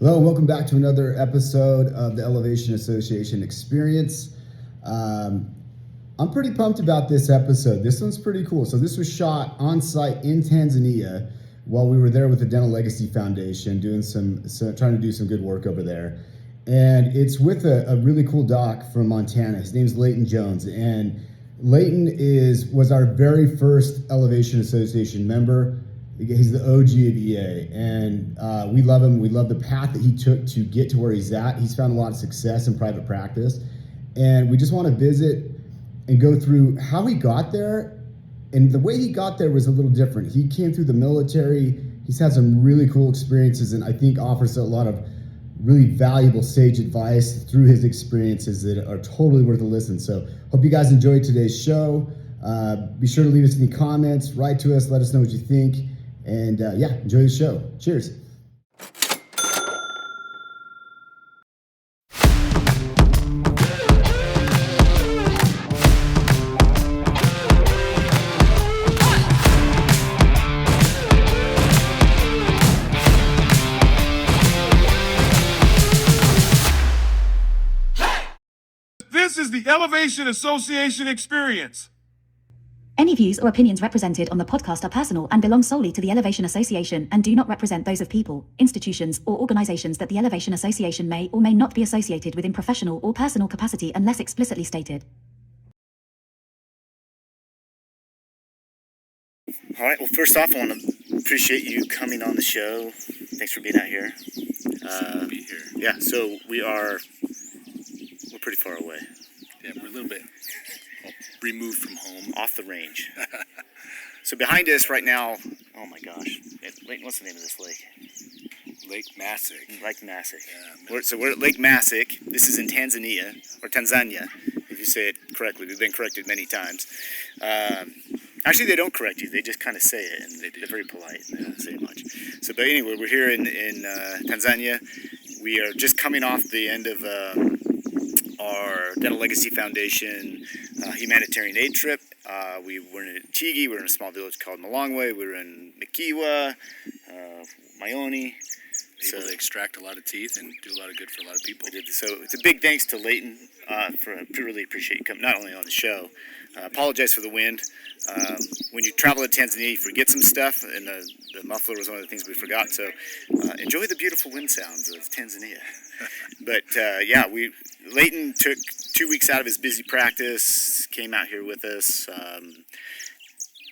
Hello, and welcome back to another episode of the Elevation Association Experience. I'm pretty pumped about this episode. This one's pretty cool. So this was shot on site in Tanzania while we were there with the Dental Legacy Foundation, trying to do some good work over there. And it's with a really cool doc from Montana. His name's Laighton Jones, and Laighton was our very first Elevation Association member. He's the OG of EA, and we love him. We love the path that he took to get to where he's at. He's found a lot of success in private practice, and we just want to visit and go through how he got there. And the way he got there was a little different. He came through the military. He's had some really cool experiences, and I think offers a lot of really valuable sage advice through his experiences that are totally worth a listen. So hope you guys enjoyed today's show. Be sure to leave us any comments, write to us, let us know what you think. And enjoy the show. Cheers. This is the Elevation Association Experience. Any views or opinions represented on the podcast are personal and belong solely to the Elevation Association and do not represent those of people, institutions, or organizations that the Elevation Association may or may not be associated with in professional or personal capacity unless explicitly stated. All right. Well, first off, I want to appreciate you coming on the show. Thanks for being out here. To be here. Yeah. So we're pretty far away. Yeah, we're a little bit removed from home. Off the range. So behind us right now, oh my gosh. Lake, what's the name of this lake? Lake Massac. Lake Massac. Yeah, We're at Lake Massac. This is in Tanzania, or Tanzania, if you say it correctly. We've been corrected many times. Actually, they don't correct you. They just kind of say it, and they're very polite. They don't say much. So, but anyway, we're here in Tanzania. We are just coming off the end of our Dental Legacy Foundation humanitarian aid trip. We were in Tigi. We were in a small village called Malongwe. We were in Mikiwa, Mayoni. Able to extract a lot of teeth and do a lot of good for a lot of people. So it's a big thanks to Laighton really appreciate you coming, not only on the show. Apologize for the wind. When you travel to Tanzania, you forget some stuff, and the muffler was one of the things we forgot. So enjoy the beautiful wind sounds of Tanzania. But Laighton took 2 weeks out of his busy practice, came out here with us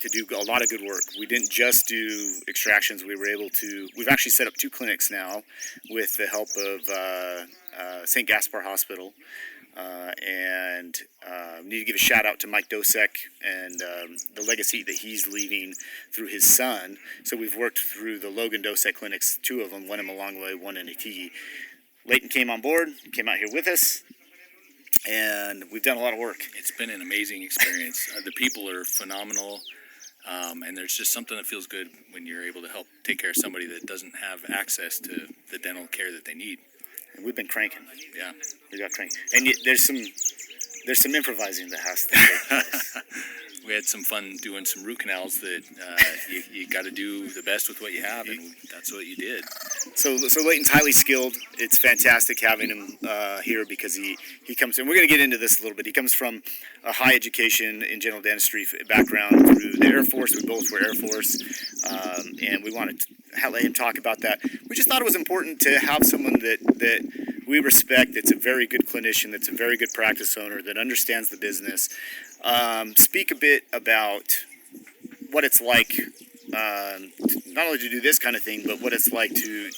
to do a lot of good work. We didn't just do extractions. We've actually set up 2 clinics now with the help of St. Gaspar Hospital. And need to give a shout out to Mike Dosek and the legacy that he's leaving through his son. So we've worked through the Logan Dosek clinics, 2 of them, one in Malongwe, one in Itigi. Laighton came on board, came out here with us, and we've done a lot of work. It's been an amazing experience. The people are phenomenal, and there's just something that feels good when you're able to help take care of somebody that doesn't have access to the dental care that they need. And we've been cranking. Yeah, we got cranking, and there's some improvising that has to take place. We had some fun doing some root canals that you got to do the best with what you have, and that's what you did. So Laighton's highly skilled. It's fantastic having him here because he comes, and we're going to get into this a little bit. He comes from a high education in general dentistry background through the Air Force. We both were Air Force, and we wanted to let him talk about that. We just thought it was important to have someone that we respect, that's a very good clinician, that's a very good practice owner, that understands the business. Speak a bit about what it's like, not only to do this kind of thing, but what it's like to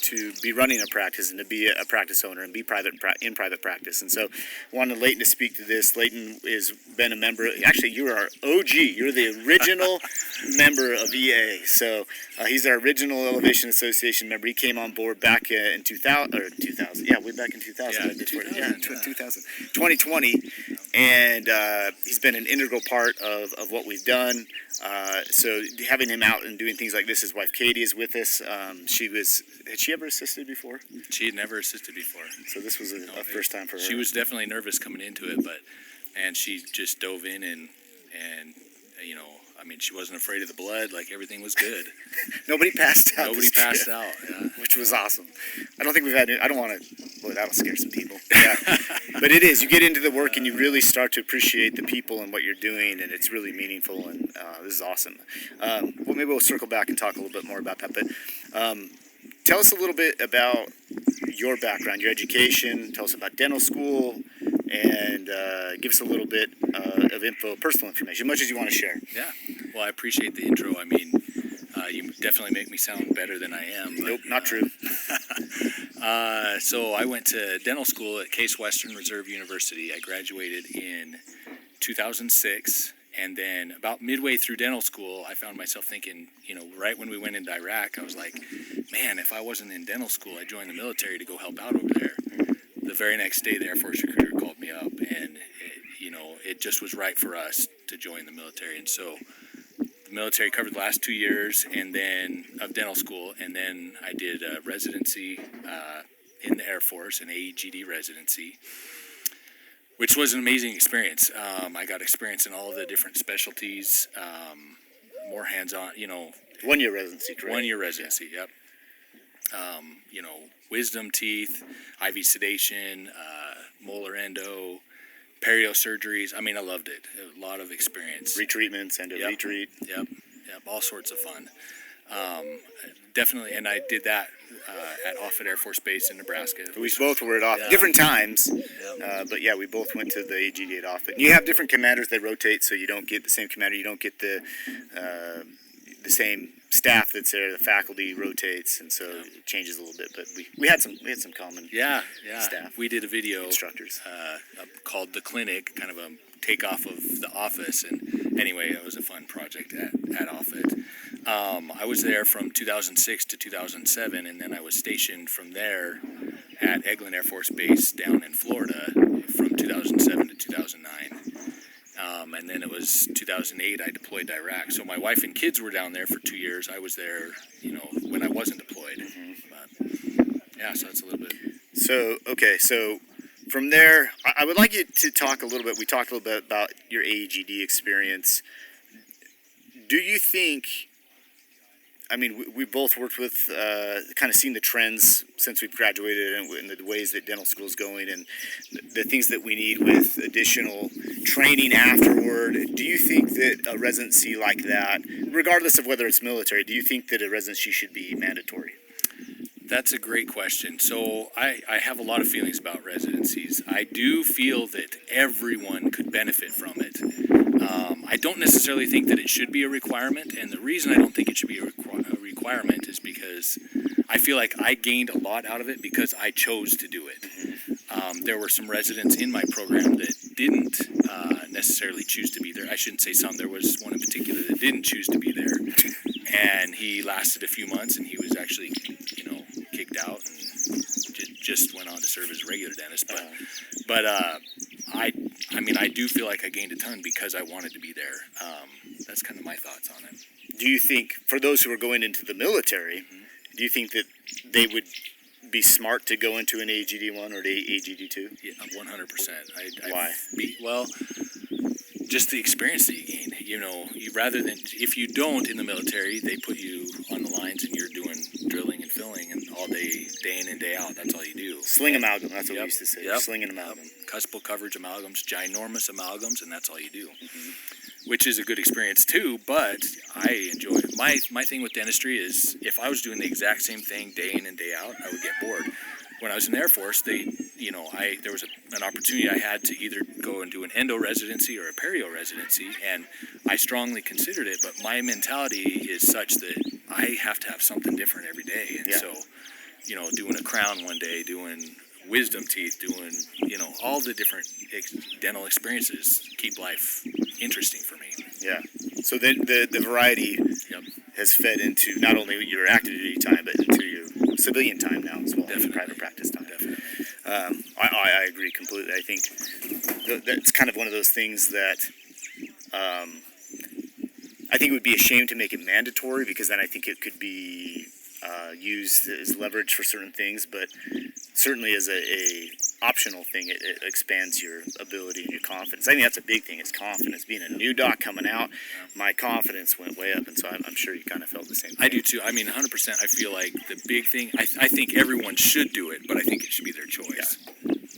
be running a practice and to be a practice owner and be in private practice. And so I wanted Laighton to speak to this. Laighton has been a member. Actually, you are our OG. You're the original member of EA. So he's our original Elevation Association member. He came on board back in 2000. Yeah, way back in 2000. Yeah, 2020. And he's been an integral part of what we've done. So having him out and doing things like this, his wife Katie is with us. Had she ever assisted before? She had never assisted before. So this was a first time for her. She was definitely nervous coming into it, but she just dove in and I mean, she wasn't afraid of the blood. Like, everything was good. Nobody passed out. Nobody this trip, passed out. Yeah. which was awesome. I don't think we've had. I don't want to. Boy, that'll scare some people. Yeah, but it is. You get into the work and you really start to appreciate the people and what you're doing, and it's really meaningful. And this is awesome. Well, maybe we'll circle back and talk a little bit more about that. But tell us a little bit about your background, your education. Tell us about dental school, and give us a little bit of info, personal information, as much as you want to share. Yeah. Well, I appreciate the intro. I mean, you definitely make me sound better than I am. But, Nope, not true. So I went to dental school at Case Western Reserve University. I graduated in 2006. And then about midway through dental school, I found myself thinking, right when we went into Iraq, I was like, man, if I wasn't in dental school, I'd join the military to go help out over there. The very next day, the Air Force recruiter called me up, and it just was right for us to join the military. And so the military covered the last 2 years and then of dental school, and then I did a residency in the Air Force, an AEGD residency, which was an amazing experience. I got experience in all of the different specialties, more hands-on, 1 year residency, correct? 1 year residency, yep. Wisdom teeth, IV sedation, molar endo, perio surgeries. I mean, I loved it. A lot of experience. Retreatments, endo Yep. retreat. Yep, all sorts of fun. Definitely, and I did that at Offutt Air Force Base in Nebraska. We both were at Offutt, Yeah. different times, Yeah. but yeah, we both went to the AGD at Offutt. And you have different commanders that rotate, so you don't get the same commander. You don't get the same staff that's there. The faculty rotates, and so it changes a little bit. But we had some common Yeah. staff. We did a video instructors. called The Clinic, kind of a takeoff of the office. And anyway, it was a fun project at Offutt. I was there from 2006 to 2007, and then I was stationed from there at Eglin Air Force Base down in Florida from 2007 to 2009. And then it was 2008, I deployed to Iraq. So my wife and kids were down there for 2 years. I was there, when I wasn't deployed. But, yeah, so that's a little bit. So from there, I would like you to talk a little bit. We talked a little bit about your AEGD experience. Do you think? I mean, we both worked with, kind of seen the trends since we've graduated and the ways that dental school is going and the things that we need with additional training afterward. Do you think that a residency like that, regardless of whether it's military, do you think that a residency should be mandatory? That's a great question. So I have a lot of feelings about residencies. I do feel that everyone could benefit from it. I don't necessarily think that it should be a requirement, and the reason I don't think it should be a requirement is because I feel like I gained a lot out of it because I chose to do it. There were some residents in my program that didn't necessarily choose to be there. I shouldn't say some. There was one in particular that didn't choose to be there, and he lasted a few months, and he was actually, kicked out and just went on to serve as a regular dentist. But I do feel like I gained a ton because I wanted to be there. That's kind of my thoughts on it. Do you think, for those who are going into the military, do you think that they would be smart to go into an AGD1 or an AGD2? Yeah, 100%. Why? Well, just the experience that you gain. Rather than, if you don't in the military, they put you on the lines and you're doing drilling and filling and all day in and day out. That's all you do. Sling amalgam, that's what we Yep. used to say. Yep. Sling an amalgam. Cuspal coverage amalgams, ginormous amalgams, and that's all you do. Which is a good experience too, but I enjoy it. My thing with dentistry is if I was doing the exact same thing day in and day out, I would get bored. When I was in the Air Force, there was an opportunity I had to either go and do an endo residency or a perio residency, and I strongly considered it, but my mentality is such that I have to have something different every day. And so, doing a crown one day, doing wisdom teeth, doing, all the different dental experiences keep life interesting for me. Yeah. So the variety Yep. has fed into not only your active duty time, but into your civilian time now as well, Definitely. private practice time. Definitely. I agree completely. I think that's kind of one of those things that I think it would be a shame to make it mandatory, because then I think it could be used as leverage for certain things, but certainly as a optional thing. It expands your ability and your confidence. I think that's a big thing, is confidence. Being a new doc coming out, my confidence went way up, and so I'm sure you kind of felt the same thing. I do too. I mean, 100%. I feel like the big thing, I think everyone should do it, but I think it should be their choice.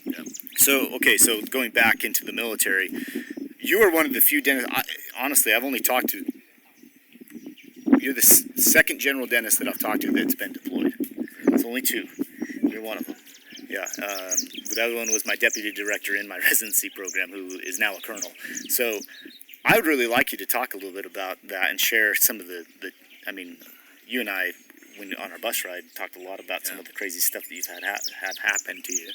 Yeah. So going back into the military, you are one of the few dentists, honestly, I've only talked to, you're the second general dentist that I've talked to that's been deployed. It's only two. You're one of them. Yeah. The other one was my deputy director in my residency program, who is now a colonel. So I would really like you to talk a little bit about that and share some of the I mean, you and I, when on our bus ride, talked a lot about some of the crazy stuff that you've had have happened to you.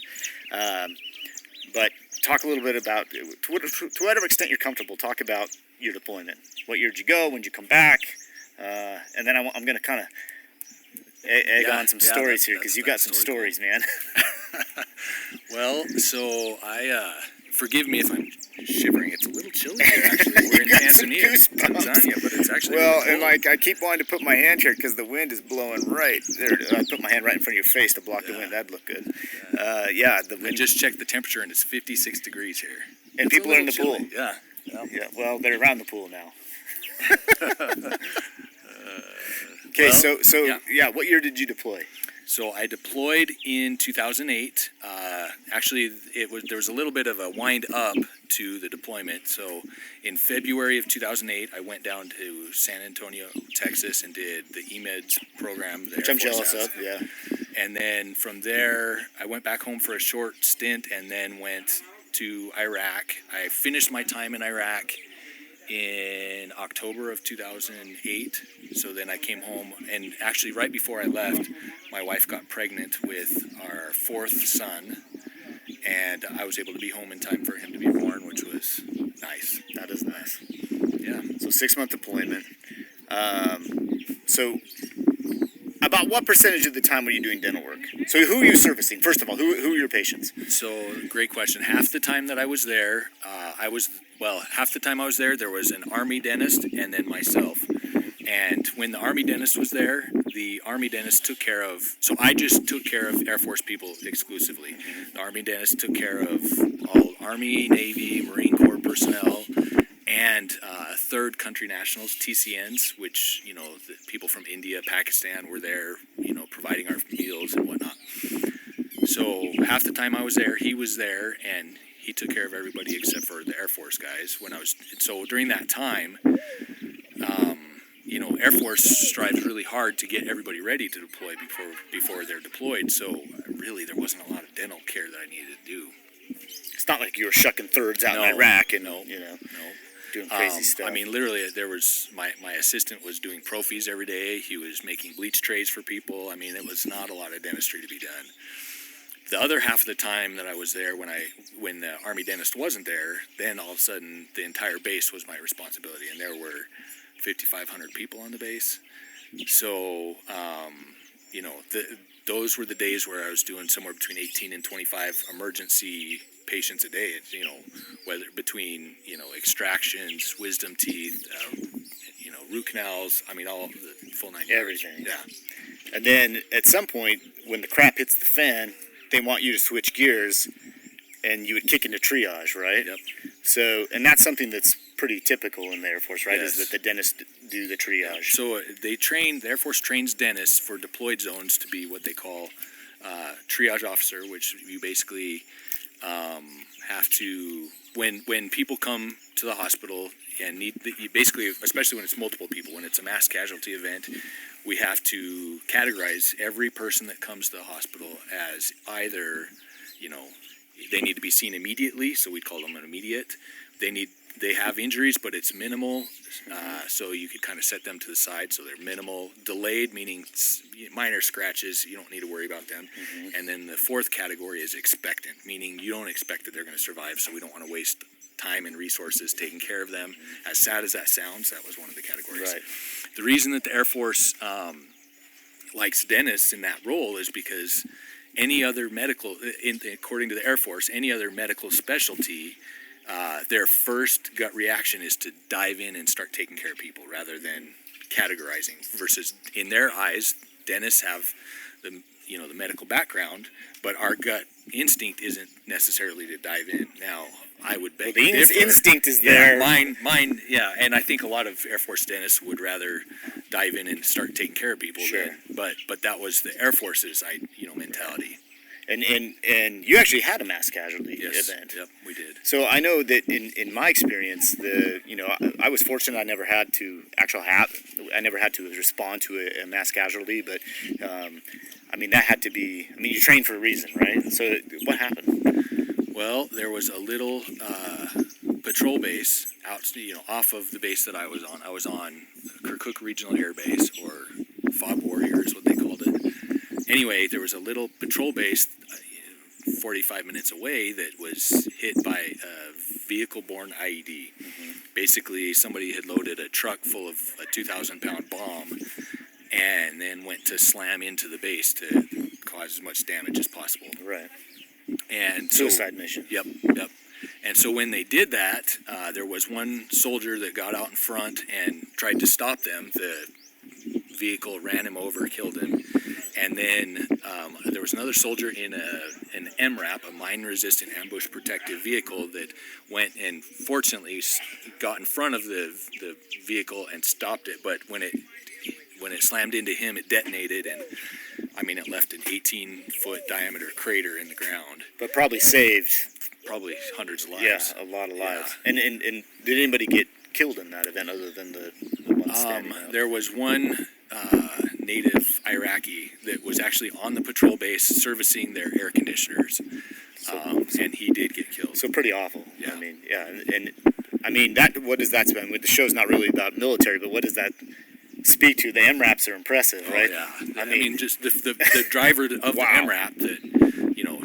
But talk a little bit about, to whatever extent you're comfortable, talk about your deployment. What year did you go? When did you come back? And then I'm going to kind of egg on some stories here, because you got some stories, man. Well, so forgive me if I'm shivering. It's a little chilly here, actually. We're in Tanzania, but it's actually well, really and like I keep wanting to put my hand here because the wind is blowing right there. I put my hand right in front of your face to block the wind. That'd look good. The wind. I just checked the temperature, and it's 56 degrees here. And people are in the pool. Yeah. Yeah. Well, they're around the pool now. Okay. What year did you deploy? So I deployed in 2008. Actually, there was a little bit of a wind up to the deployment. So in February of 2008, I went down to San Antonio, Texas, and did the EMEDS program there. Which I'm jealous of. Yeah. And then from there, I went back home for a short stint, and then went to Iraq. I finished my time in Iraq in October of 2008. So then I came home, and actually right before I left, my wife got pregnant with our fourth son, and I was able to be home in time for him to be born, which was nice. That is nice. Yeah. So 6-month deployment. So about what percentage of the time were you doing dental work? So who are you servicing? First of all, who are your patients? So great question. Half the time that I was there, half the time I was there was an Army dentist and then myself. And when the Army dentist was there, the Army dentist took care of, so I just took care of Air Force people exclusively. The Army dentist took care of all Army, Navy, Marine Corps personnel, and third country nationals, TCNs, which, the people from India, Pakistan were there, providing our meals and whatnot. So half the time I was there, he was there, and he took care of everybody except for the Air Force guys. So during that time, Air Force strives really hard to get everybody ready to deploy before they're deployed. So really, there wasn't a lot of dental care that I needed to do. It's not like you were shucking thirds out in Iraq and doing crazy stuff. I mean, literally, there was my assistant was doing prophies every day. He was making bleach trays for people. I mean, it was not a lot of dentistry to be done. The other half of the time that I was there, when the Army dentist wasn't there, then all of a sudden the entire base was my responsibility, and there were 5,500 people on the base. So, those were the days where I was doing somewhere between 18 and 25 emergency patients a day. Whether between extractions, wisdom teeth, root canals. I mean, all the full 9 yards. Everything. Yeah. And then at some point, when the crap hits the fan, they want you to switch gears, and you would kick into triage, right? Yep. So, and that's something that's pretty typical in the Air Force, right? Yes. Is that the dentists do the triage. So the Air Force trains dentists for deployed zones to be what they call triage officer, which you basically have to, when people come to the hospital and you basically, especially when it's multiple people, when it's a mass casualty event, we have to categorize every person that comes to the hospital as either, they need to be seen immediately, so we'd call them an immediate. They have injuries, but it's minimal, so you could kind of set them to the side, so they're minimal. Delayed, meaning minor scratches, you don't need to worry about them. Mm-hmm. And then the fourth category is expectant, meaning you don't expect that they're going to survive, so we don't want to waste time and resources taking care of them. As sad as that sounds, that was one of the categories. Right. The reason that the Air Force likes dentists in that role is because any other medical, according to the Air Force, any other medical specialty, their first gut reaction is to dive in and start taking care of people rather than categorizing. Versus in their eyes, dentists have the medical background, but our gut instinct isn't necessarily to dive in. Now, I would beg The to differ. instinct is Yeah, there. mine, yeah, and I think a lot of Air Force dentists would rather dive in and start taking care of people. Sure. But that was the Air Force's mentality. And you actually had a mass casualty Yes, event. yep, we did. So I know that in my experience, I was fortunate. I never had to respond to a mass casualty, but that had to be. You train for a reason, right? So what happened? Well, there was a little patrol base out, off of the base that I was on. I was on Kirkuk Regional Air Base, or Fog Warrior is what they called it. Anyway, there was a little patrol base 45 minutes away that was hit by a vehicle-borne IED. Basically, somebody had loaded a truck full of a 2,000-pound bomb and then went to slam into the base to cause as much damage as possible. Right. And Suicide mission. Yep. And so when they did that, there was one soldier that got out in front and tried to stop them. The vehicle ran him over, killed him. And then there was another soldier in an MRAP, a mine-resistant ambush protective vehicle, that went and fortunately got in front of the vehicle and stopped it. But when it slammed into him, it detonated, and it left an 18-foot diameter crater in the ground. But probably saved. Probably hundreds of lives. Yeah, a lot of lives. And did anybody get killed in that event other than the one standing out? There was one native Iraqi that was actually on the patrol base servicing their air conditioners, and he did get killed. So pretty awful. Yeah. That. What does that spend? The show's not really about military, but what does that speak to? The MRAPs are impressive, right? Oh, yeah. Just the driver of Wow. the MRAP that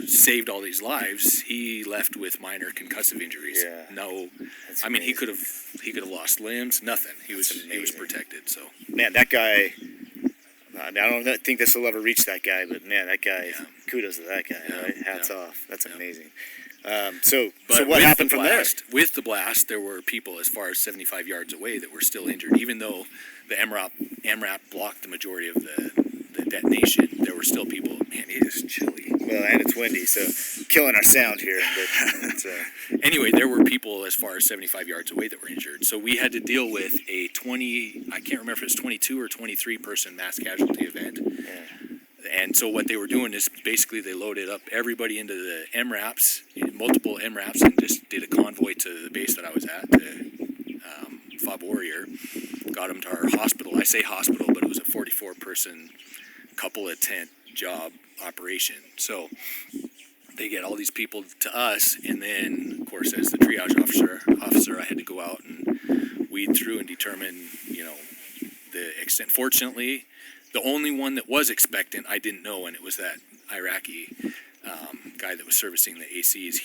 saved all these lives. He left with minor concussive injuries. Yeah. No, That's he amazing. could have lost limbs. Nothing. He was amazing. protected. So Man, that guy. I don't think this will ever reach that guy, but man, that guy. Yeah. Kudos to that guy. Yeah, Right? Hats yeah. off. That's Yeah. amazing. So But what with happened the from there? blast, With the blast, there were people as far as 75 yards away that were still injured. Even though the MRAP blocked the majority of the detonation, there were still people. Man, it is chilly. Well, and it's windy, so killing our sound here. But it's, Anyway, there were people as far as 75 yards away that were injured. So we had to deal with a I can't remember if it was 22 or 23 person mass casualty event. And so what they were doing is basically they loaded up everybody into the MRAPs, multiple MRAPs, and just did a convoy to the base that I was at, to Fob Warrior. Got them to our hospital. I say hospital, but it was a 44-person, couple of tent job operation. So they get all these people to us, and then, of course, as the triage officer, I had to go out and weed through and determine, the extent. Fortunately, the only one that was expectant, I didn't know, and it was that Iraqi guy that was servicing the ACs.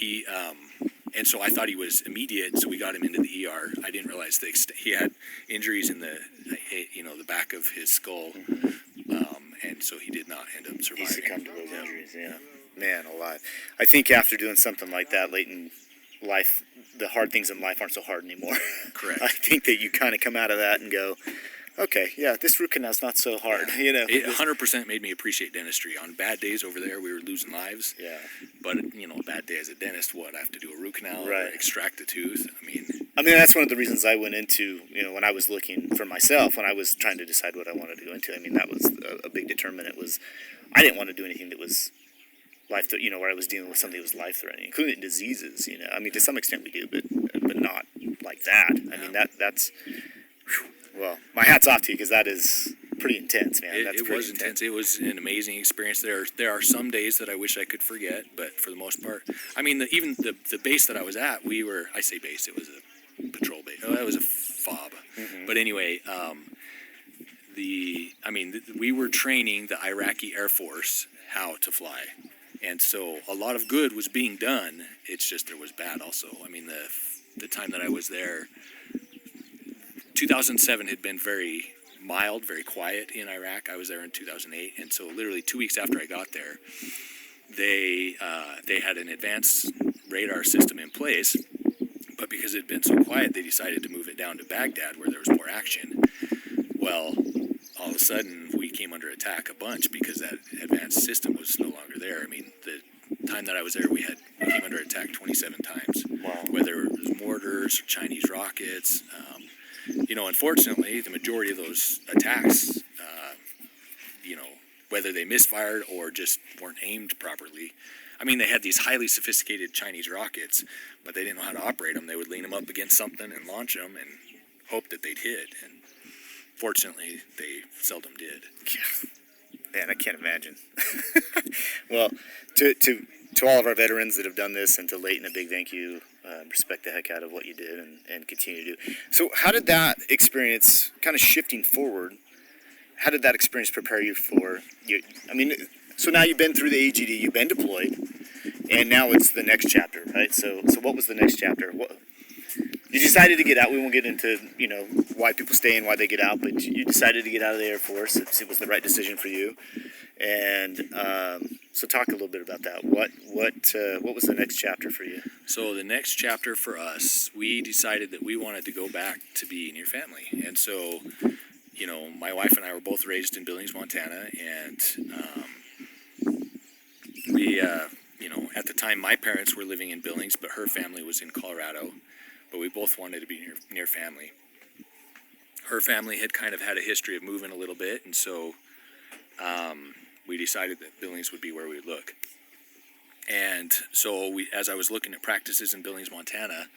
And so I thought he was immediate, so we got him into the ER. I didn't realize he had injuries in the back of his skull, and so he did not end up surviving. he succumbed to those injuries. Yeah, man, alive. I think after doing something like that, Laighton, the hard things in life aren't so hard anymore. Correct. I think that you kind of come out of that and go, okay, yeah, this root canal's not so hard. It 100% made me appreciate dentistry. On bad days over there, we were losing lives. Yeah. But, a bad day as a dentist, I have to do a root canal, Right. or extract a tooth. That's one of the reasons I went into, when I was looking for myself, when I was trying to decide what I wanted to go into. That was a big determinant. I didn't want to do anything that was life, where I was dealing with something that was life-threatening, including diseases. To some extent we do, but not like that. That's. Whew. Well, my hat's off to you, because that is pretty intense, man. That's It pretty was intense. It was an amazing experience. There are some days that I wish I could forget, but for the most part, even the base that I was at, I say base, it was a patrol base. Oh, it was a fob. Mm-hmm. But anyway, we were training the Iraqi Air Force how to fly, and so a lot of good was being done. It's just there was bad also. The time that I was there, 2007 had been very mild, very quiet in Iraq. I was there in 2008, and so literally 2 weeks after I got there, they had an advanced radar system in place, but because it had been so quiet, they decided to move it down to Baghdad, where there was more action. Well, all of a sudden, we came under attack a bunch because that advanced system was no longer there. I mean, the time that I was there, we came under attack 27 times. Wow. Whether it was mortars or Chinese rockets. Unfortunately, the majority of those attacks, whether they misfired or just weren't aimed properly. I mean, they had these highly sophisticated Chinese rockets, but they didn't know how to operate them. They would lean them up against something and launch them and hope that they'd hit. And fortunately, they seldom did. Yeah. Man, I can't imagine. Well, to all of our veterans that have done this, and to Laighton, a big thank you. Respect the heck out of what you did and continue to do. So how did that experience, kind of shifting forward, how did that experience prepare you for, so now you've been through the AGD, you've been deployed, and now it's the next chapter, right? So what was the next chapter? You decided to get out. We won't get into, why people stay and why they get out, but you decided to get out of the Air Force. It was the right decision for you. And so talk a little bit about that. What was the next chapter for you? So the next chapter for us, we decided that we wanted to go back to be near family. And so, my wife and I were both raised in Billings, Montana, and we, at the time my parents were living in Billings, but her family was in Colorado. But we both wanted to be near family. Her family had kind of had a history of moving a little bit, and so we decided that Billings would be where we would look. And so as I was looking at practices in Billings, Montana,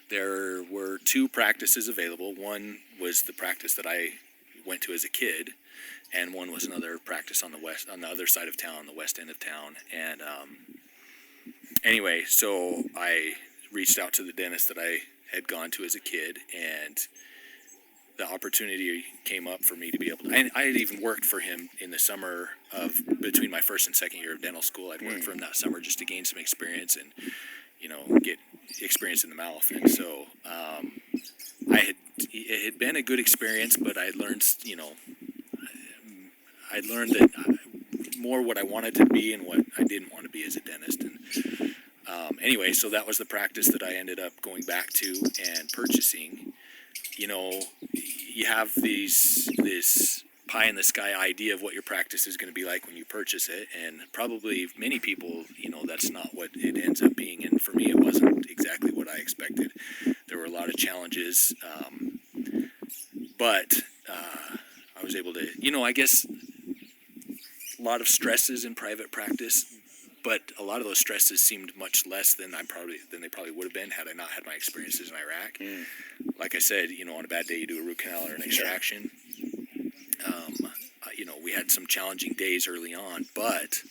there were 2 practices available. One was the practice that I went to as a kid, and one was another practice on the other side of town, the west end of town. And anyway, so I reached out to the dentist that I had gone to as a kid, and the opportunity came up for me to be able to, I had even worked for him in the summer between my first and second year of dental school. I'd worked for him that summer just to gain some experience and, get experience in the mouth. And so it had been a good experience, but I learned, that more what I wanted to be and what I didn't want to be as a dentist. And anyway, so that was the practice that I ended up going back to and purchasing. You have this pie in the sky idea of what your practice is going to be like when you purchase it, and probably many people, that's not what it ends up being. And for me, it wasn't exactly what I expected. There were a lot of challenges, but I was able to, I guess, a lot of stresses in private practice. But a lot of those stresses seemed much less than they probably would have been had I not had my experiences in Iraq. Like I said, on a bad day you do a root canal or an extraction. We had some challenging days early on, but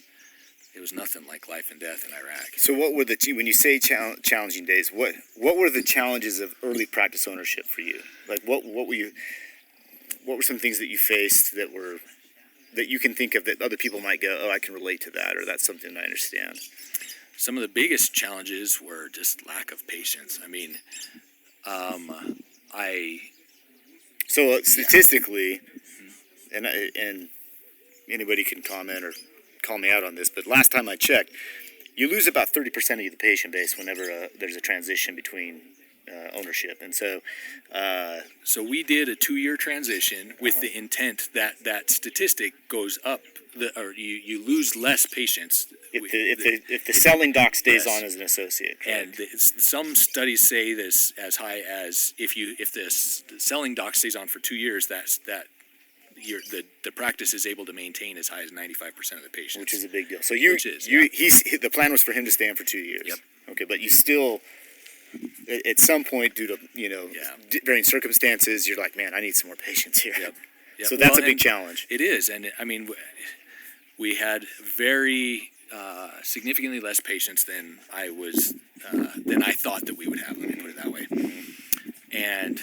it was nothing like life and death in Iraq. So what were when you say challenging days, what were the challenges of early practice ownership for you? Like what were some things that you faced that you can think of that other people might go, oh, I can relate to that, or that's something I understand? Some of the biggest challenges were just lack of patience. I mean, So statistically, and anybody can comment or call me out on this, but last time I checked, you lose about 30% of the patient base whenever there's a transition between ownership. And so so we did a 2-year transition with the intent that statistic goes up, or you lose less patients if the selling doc stays on as an associate. Correct? And some studies say this as high as if the selling doc stays on for 2 years, the practice is able to maintain as high as 95% of the patients, which is a big deal. So the plan was for him to stay on for 2 years. Yep. Okay, but you still, at some point, due to varying circumstances, you're like, man, I need some more patients here. Yep. So that's a big challenge. It is, and I mean, we had very significantly less patients than I thought that we would have. Let me put it that way. And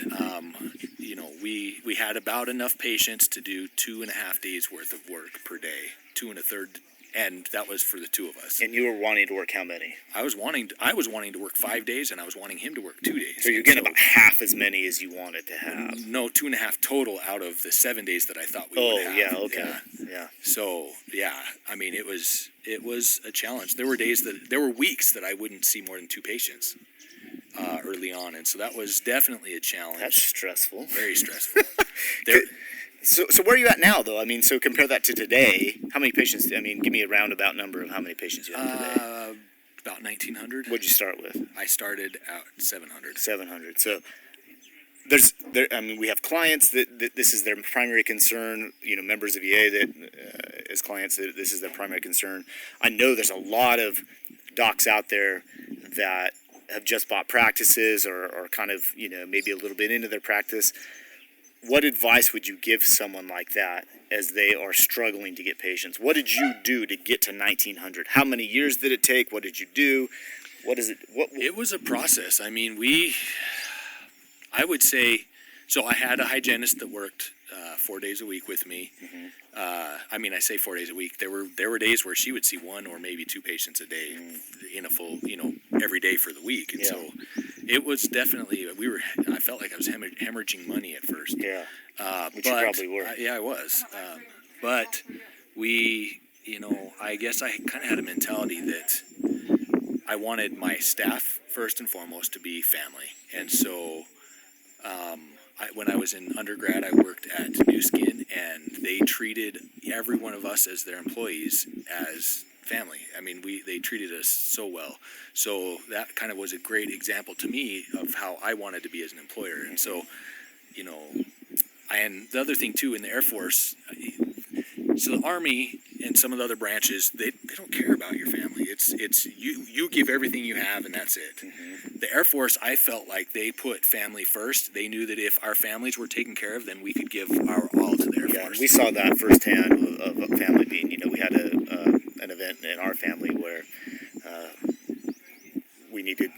we had about enough patients to do 2.5 days worth of work per day, 2 1/3, and that was for the 2 of us. And you were wanting to work how many? I was wanting to work 5 days, and I was wanting him to work 2 days. So you're getting about half as many as you wanted to have. No, 2.5 total out of the 7 days that I thought we would have. Oh, yeah, okay, yeah. So yeah, I mean, it was a challenge. There were weeks that I wouldn't see more than 2 patients early on, and so that was definitely a challenge. That's stressful. Very stressful. So where are you at now, though? I mean, so compare that to today. How many patients? I mean, give me a roundabout number of how many patients you have today. About 1,900. What'd you start with? I started at 700. 700. So I mean, we have clients that this is their primary concern. You know, members of EA that as clients that this is their primary concern. I know there's a lot of docs out there that have just bought practices or kind of, you know, maybe a little bit into their practice. What advice would you give someone like that as they are struggling to get patients? What did you do to get to 1,900? How many years did it take? What did you do? What is it? It was a process. I mean, I would say, so I had a hygienist that worked 4 days a week with me. I mean, I say 4 days a week. There were days where she would see one or maybe two patients a day in a full, you know, every day for the week. And so it was definitely, I felt like I was hemorrhaging money at first. Yeah, which but, you probably were. Yeah, I was. But you know, I guess I kind of had a mentality that I wanted my staff, first and foremost, to be family. And so when I was in undergrad, I worked at New Skin, and they treated every one of us as their employees as family. I mean, they treated us so well. So that kind of was a great example to me of how I wanted to be as an employer. And so, you know, and the other thing too, in the Air Force, so the Army and some of the other branches, they don't care about your family. It's you give everything you have, and that's it. The Air Force, I felt like they put family first. They knew that if our families were taken care of, then we could give our all to the Air Yeah, Force. we saw that firsthand of a family being, you know, we had an event in our family where we needed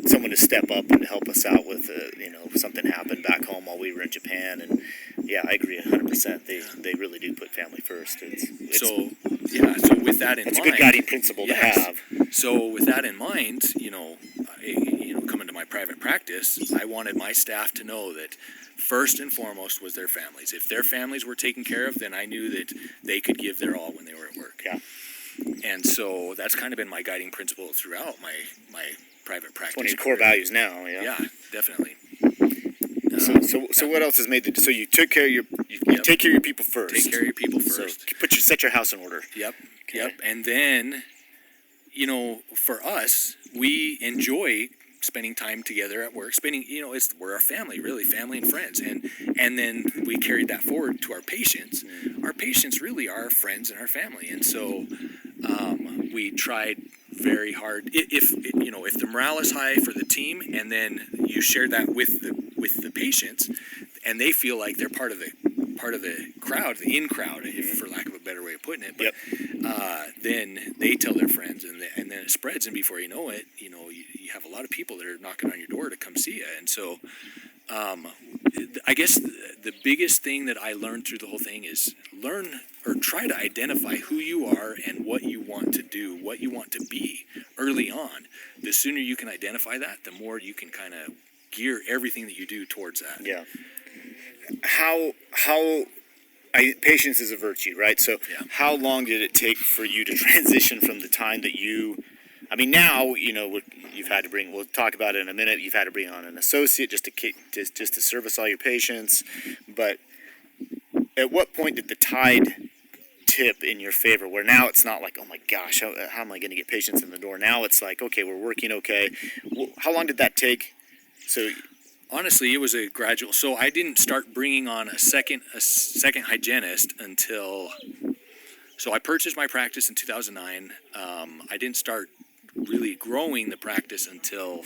someone to step up and help us out with, you know, something happened back home while we were in Japan. And yeah, I agree 100%. They really do put family first. So with that in mind, it's a good guiding principle to have. So with that in mind, you know, coming to my private practice, I wanted my staff to know that first and foremost was their families. If their families were taken care of, then I knew that they could give their all when they were at work. Yeah. And so that's kind of been my guiding principle throughout my private practice. One of your core values now. Yeah. Yeah, definitely. So what else has made so you took care of you take care of your people first. Take care of your people first. So set your house in order. Yep. Okay. Yep. And then, you know, for us, we enjoy spending time together at work. We're our family, really, family and friends. And then we carried that forward to our patients. Our patients really are our friends and our family. And so we tried very hard. If the morale is high for the team, and then you share that with the patients, and they feel like they're part of the crowd, the in crowd, if, for lack of a better way of putting it. But then they tell their friends, and then it spreads, and before you know it, you have a lot of people that are knocking on your door to come see you. And so I guess the biggest thing that I learned through the whole thing is try to identify who you are and what you want to do, what you want to be early on. The sooner you can identify that, the more you can kind of gear everything that you do towards that. Yeah. Patience is a virtue, right? So how long did it take for you to transition from the time that now, you've had to we'll talk about it in a minute, you've had to bring on an associate just to service all your patients, but at what point did the tide tip in your favor, where now it's not like, oh my gosh, how am I going to get patients in the door? Now it's like, okay, we're working okay. How long did that take? So honestly, it was a gradual. So I didn't start bringing on a second hygienist until. So I purchased my practice in 2009. I didn't start really growing the practice until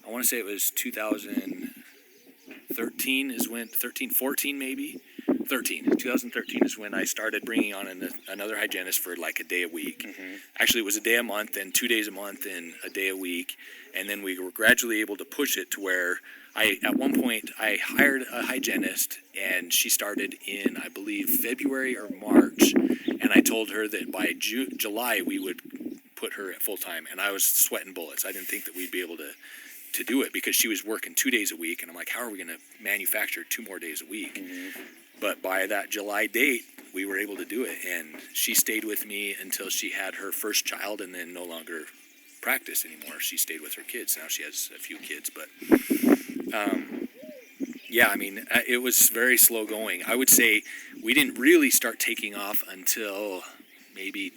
I want to say it was 2013 is when 14 maybe. 2013 is when I started bringing on another hygienist for like a day a week. Actually, it was a day a month, then 2 days a month, and a day a week. And then we were gradually able to push it to where at one point, I hired a hygienist, and she started in, I believe, February or March. And I told her that by July, we would put her at full time. And I was sweating bullets. I didn't think that we'd be able to do it because she was working 2 days a week. And I'm like, how are we going to manufacture 2 more days a week? But by that July date, we were able to do it. And she stayed with me until she had her first child and then no longer practiced anymore. She stayed with her kids. Now she has a few kids. But Yeah, I mean, it was very slow going. I would say we didn't really start taking off until maybe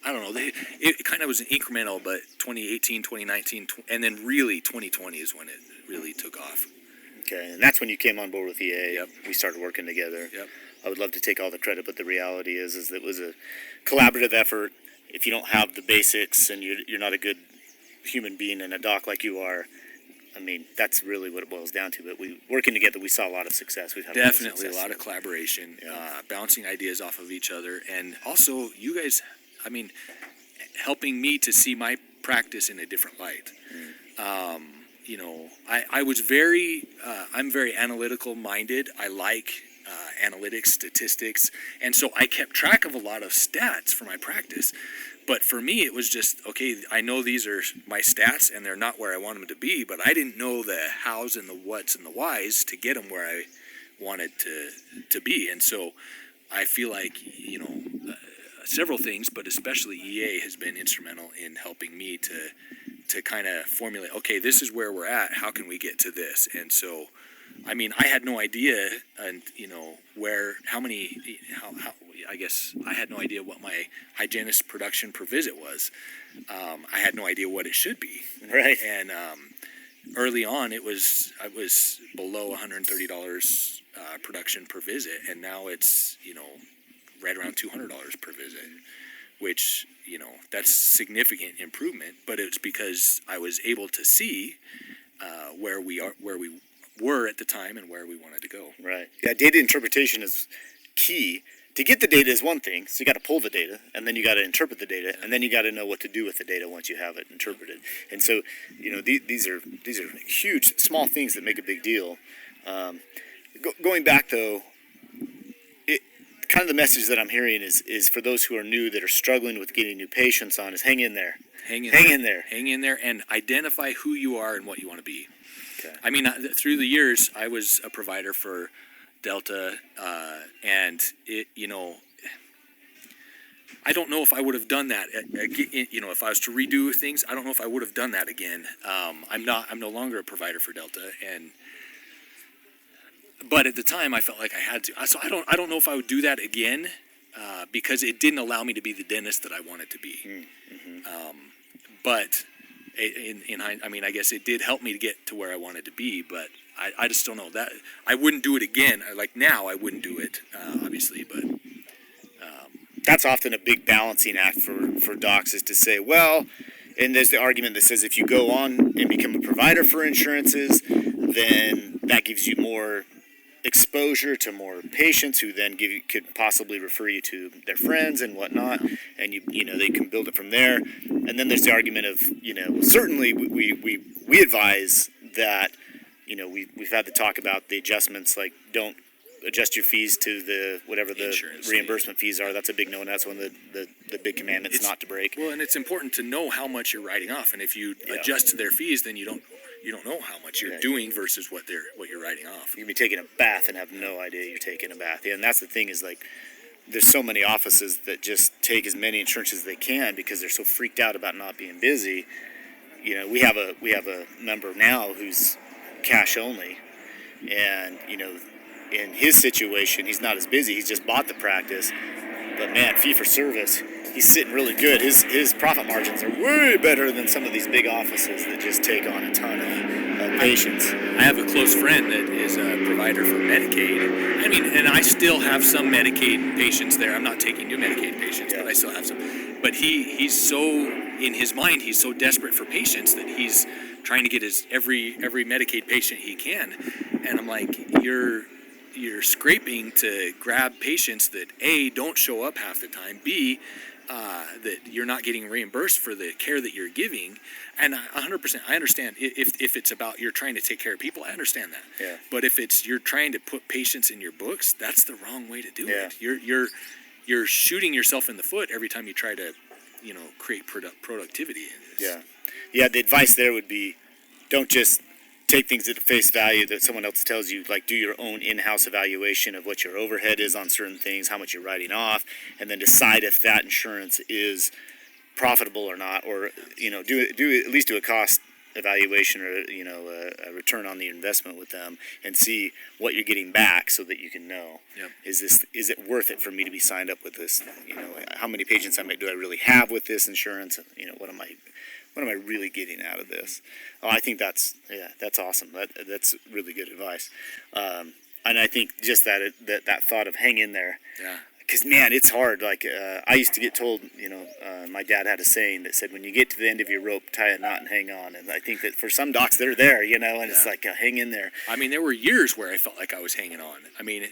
I don't know, it kind of was an incremental, but 2018, 2019, and then really 2020 is when it really took off. Okay, and that's when you came on board with EA. Yep. We started working together. Yep. I would love to take all the credit, but the reality is that it was a collaborative effort. If you don't have the basics and you're not a good human being and a doc like you are, I mean, that's really what it boils down to. But working together, we saw a lot of success. We've had Definitely a a lot of collaboration, Yeah. bouncing ideas off of each other, and also you guys, I mean, helping me to see my practice in a different light. You know, I was I'm very analytical minded. I like analytics, statistics, and so I kept track of a lot of stats for my practice. But for me, it was just, okay, I know these are my stats and they're not where I want them to be, but I didn't know the hows and the whats and the whys to get them where I wanted to be. And so I feel like, you know, several things, but especially EA has been instrumental in helping me to kind of formulate, okay, this is where we're at, how can we get to this? And so, I mean, I had no idea, and you know, how I guess I had no idea what my hygienist production per visit was. I had no idea what it should be. Right. And early on, I was below $130 production per visit, and now it's, you know, right around $200 per visit, which, you know, that's significant improvement. But it's because I was able to see where we were at the time and where we wanted to go. Right. Yeah, data interpretation is key. To get the data is one thing, so you got to pull the data, and then you got to interpret the data, and then you got to know what to do with the data once you have it interpreted. And so, you know, these are huge, small things that make a big deal. Going back though, kind of the message that I'm hearing is for those who are new that are struggling with getting new patients on is hang in there. Hang in there. Hang in there and identify who you are and what you want to be. Okay. I mean, through the years, I was a provider for Delta, and it, you know, I don't know if I would have done that. You know, if I was to redo things, I don't know if I would have done that again. I'm no longer a provider for Delta, but at the time I felt like I had to. So I don't know if I would do that again, because it didn't allow me to be the dentist that I wanted to be. Mm-hmm. But I mean, I guess it did help me to get to where I wanted to be, but I just don't know that I wouldn't do it again. Like now, I wouldn't do it, obviously, but that's often a big balancing act for docs is to say, well, and there's the argument that says if you go on and become a provider for insurances, then that gives you more exposure to more patients who then could possibly refer you to their friends and whatnot, and you know they can build it from there. And then there's the argument of, you know, certainly we advise that, you know, we've had the talk about the adjustments, like don't adjust your fees to the whatever the insurance reimbursement fees are. That's a big no, and that's one of the big commandments not to break. Well, and it's important to know how much you're writing off, and if you adjust to their fees, then you don't know how much you're doing versus what you're writing off. You can be taking a bath and have no idea you're taking a bath. Yeah, and that's the thing is, like, there's so many offices that just take as many insurances as they can because they're so freaked out about not being busy. You know, we have a member now who's cash only, and you know, in his situation, he's not as busy. He's just bought the practice, but man, fee for service, he's sitting really good. His profit margins are way better than some of these big offices that just take on a ton of patients. I have a close friend that is a provider for Medicaid. I mean, and I still have some Medicaid patients there. I'm not taking new Medicaid patients, but I still have some. But he's so, in his mind, he's so desperate for patients that he's trying to get every Medicaid patient he can. And I'm like, you're scraping to grab patients that A, don't show up half the time, B, that you're not getting reimbursed for the care that you're giving. And 100%, I understand if it's about you're trying to take care of people, I understand that. Yeah. But if it's you're trying to put patients in your books, that's the wrong way to do Yeah. it. You're shooting yourself in the foot every time you try to, you know, create productivity. Yeah. The advice there would be, don't just take things at face value that someone else tells you. Like, do your own in-house evaluation of what your overhead is on certain things, how much you're writing off, and then decide if that insurance is profitable or not, or, you know, do at least do a cost evaluation or a return on the investment with them, and see what you're getting back, so that you can know, Yep. is it worth it for me to be signed up with this? How many patients do I really have with this insurance? What am I really getting out of this? Oh, I think that's awesome. That's really good advice. And I think just that thought of hang in there. Yeah. Because, man, it's hard. Like, I used to get told, my dad had a saying that said, when you get to the end of your rope, tie a knot and hang on. And I think that for some docs, they're there, and it's like, hang in there. I mean, there were years where I felt like I was hanging on. I mean,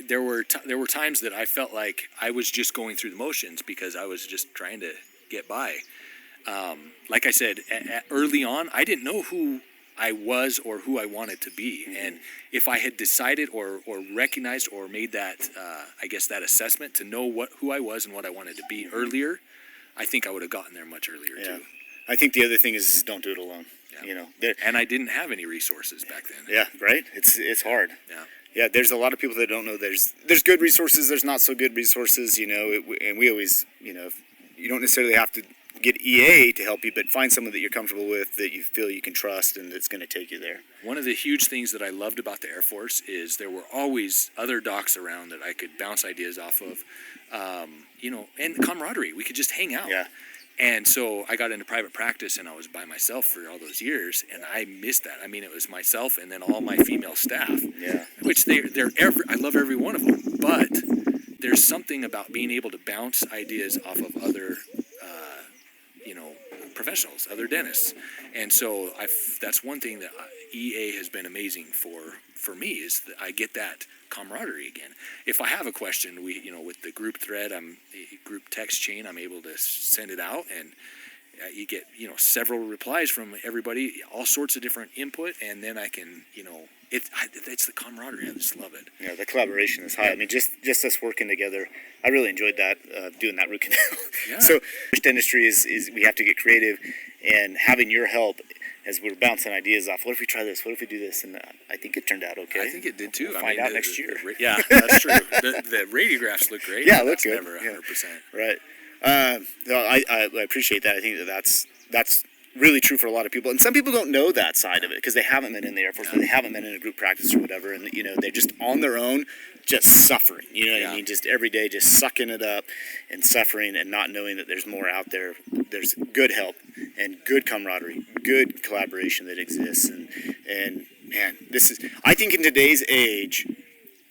there were times that I felt like I was just going through the motions because I was just trying to get by. Like I said, early on, I didn't know who I was or who I wanted to be. And if I had decided or recognized or made that, that assessment to know who I was and what I wanted to be earlier, I think I would have gotten there much earlier too. I think the other thing is don't do it alone. Yeah. And I didn't have any resources back then. Yeah, right? It's hard. Yeah. Yeah, there's a lot of people that don't know there's good resources, there's not so good resources, and we always, you don't necessarily have to get EA to help you, but find someone that you're comfortable with, that you feel you can trust, and that's going to take you there. One of the huge things that I loved about the Air Force is there were always other docs around that I could bounce ideas off of, and camaraderie. We could just hang out. Yeah. And so I got into private practice, and I was by myself for all those years, and I missed that. I mean, it was myself and then all my female staff. Yeah. Which I love every one of them, but there's something about being able to bounce ideas off of other professionals, other dentists. And so that's one thing that EA has been amazing for me, is that I get that camaraderie again. If I have a question, with the group thread, group text chain, I'm able to send it out, and you get, several replies from everybody, all sorts of different input, and then I can, it's the camaraderie. I just love it. Yeah, the collaboration is high. I mean, just us working together, I really enjoyed that, doing that root canal. Yeah. So dentistry is we have to get creative, and having your help as we're bouncing ideas off. What if we try this? What if we do this? And I think it turned out okay. I think it did too. We'll find out next year. Yeah, that's true. The radiographs look great. Yeah, look good. Never 100%. Right. I appreciate that. I think that's really true for a lot of people, and some people don't know that side of it because they haven't been in the Air Force, or they haven't been in a group practice or whatever, and they're just on their own, just suffering. What I mean? Just every day, just sucking it up and suffering, and not knowing that there's more out there. There's good help and good camaraderie, good collaboration that exists, and man, I think in today's age,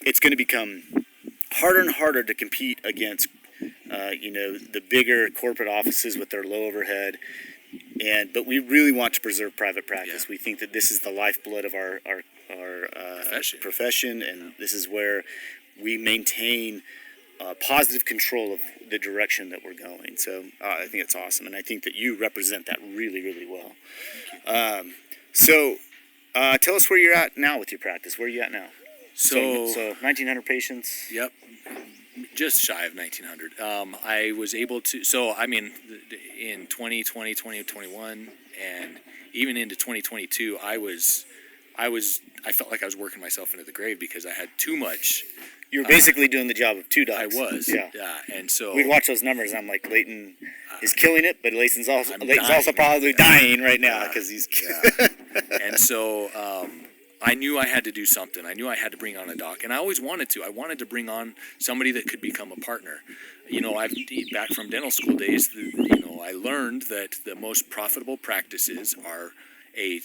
it's going to become harder and harder to compete against the bigger corporate offices with their low overhead. But we really want to preserve private practice. Yeah. We think that this is the lifeblood of our profession, and this is where we maintain positive control of the direction that we're going. So I think it's awesome, and I think that you represent that really, really well. Tell us where you're at now with your practice. Where are you at now? So 1,900 patients. Yep. Just shy of 1,900. I was able to, in 2020, 2021, and even into 2022, I felt like I was working myself into the grave because I had too much. You were basically doing the job of two docs. I was, yeah. And so we'd watch those numbers, and I'm like, Laighton is killing it, but Layton's also dying. probably dying right now because he's. Yeah. And so I knew I had to do something. I knew I had to bring on a doc, and I always wanted to. I wanted to bring on somebody that could become a partner. Back from dental school days, I learned that the most profitable practices are a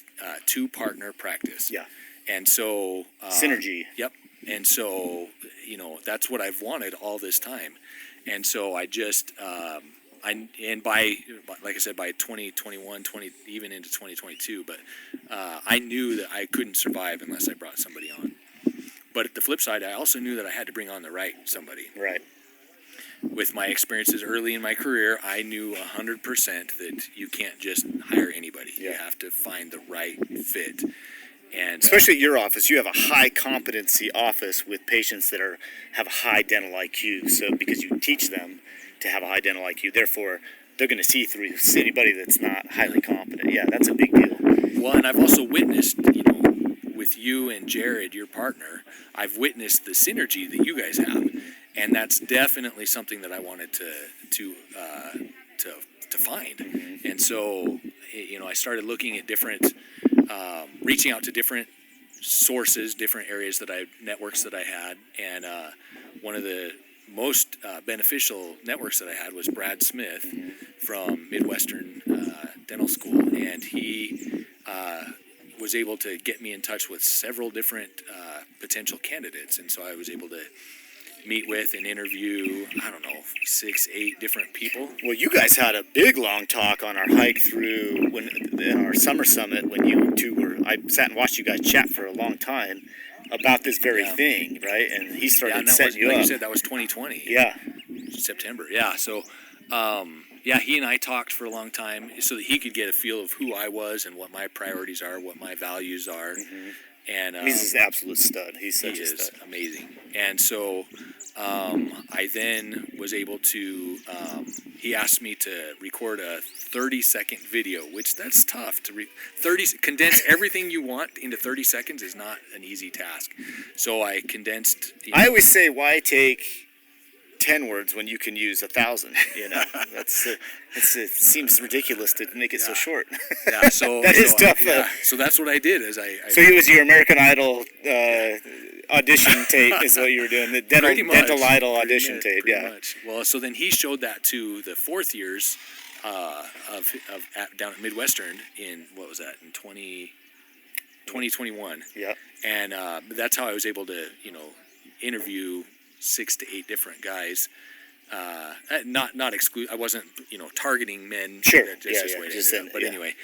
two-partner practice. Yeah. And so synergy. Yep. And so that's what I've wanted all this time. And so I just like I said, by 2021, even into 2022, but I knew that I couldn't survive unless I brought somebody on. But at the flip side, I also knew that I had to bring on the right somebody. Right. With my experiences early in my career, I knew 100% that you can't just hire anybody. Yeah. You have to find the right fit. And especially at your office, you have a high competency office with patients that have a high dental IQ. So because you teach them to have a high dental IQ, therefore they're going to see through anybody that's not highly competent. Yeah, that's a big deal. Well, and I've also witnessed, with you and Jared, your partner, I've witnessed the synergy that you guys have, and that's definitely something that I wanted to find. And so, I started looking at different, reaching out to different sources, different areas networks that I had. And one of the most beneficial networks that I had was Brad Smith from Midwestern Dental School. And he was able to get me in touch with several different potential candidates. And so I was able to meet with and interview, 6-8 different people. Well, you guys had a big long talk on our hike through in our summer summit when you two were. I sat and watched you guys chat for a long time about this very thing, right? And he started setting you like up. You said, that was 2020. Yeah, September. Yeah. So, he and I talked for a long time so that he could get a feel of who I was and what my priorities are, what my values are. And he's an absolute stud. He's such a stud. Amazing. And so I then was able to, he asked me to record a 30-second video, which that's tough to condense everything you want into 30 seconds is not an easy task. So I condensed. I always say, why take 10 words when you can use 1,000? It seems ridiculous to make it so short. Yeah, so that is tough. So that's what I did. So it was your American Idol audition tape, is what you were doing. The dental Idol audition tape. Yeah. Much. Well, so then he showed that to the fourth years down at Midwestern in what was that in 2021. Yeah. And that's how I was able to interview 6 to 8 different guys. Not exclude. I wasn't targeting men. Sure. Anyway,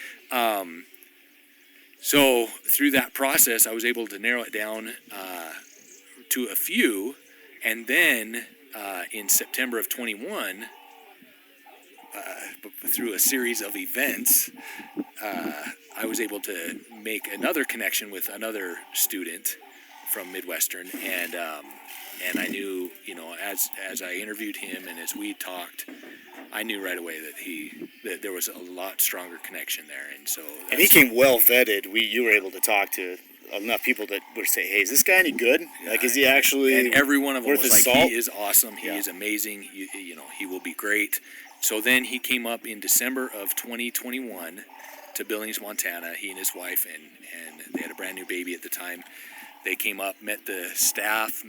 so through that process, I was able to narrow it down to a few, and then in September of 21, through a series of events, I was able to make another connection with another student from Midwestern, and I knew, as I interviewed him and as we talked, I knew right away that there was a lot stronger connection there, and so. And he came well vetted. You were able to talk to enough people that would say, "Hey, is this guy any good? Like, is he actually?" And every one of them was like, salt? "He is awesome. He is amazing. He will be great." So then he came up in December of 2021 to Billings, Montana. He and his wife, and they had a brand new baby at the time. They came up, met the staff,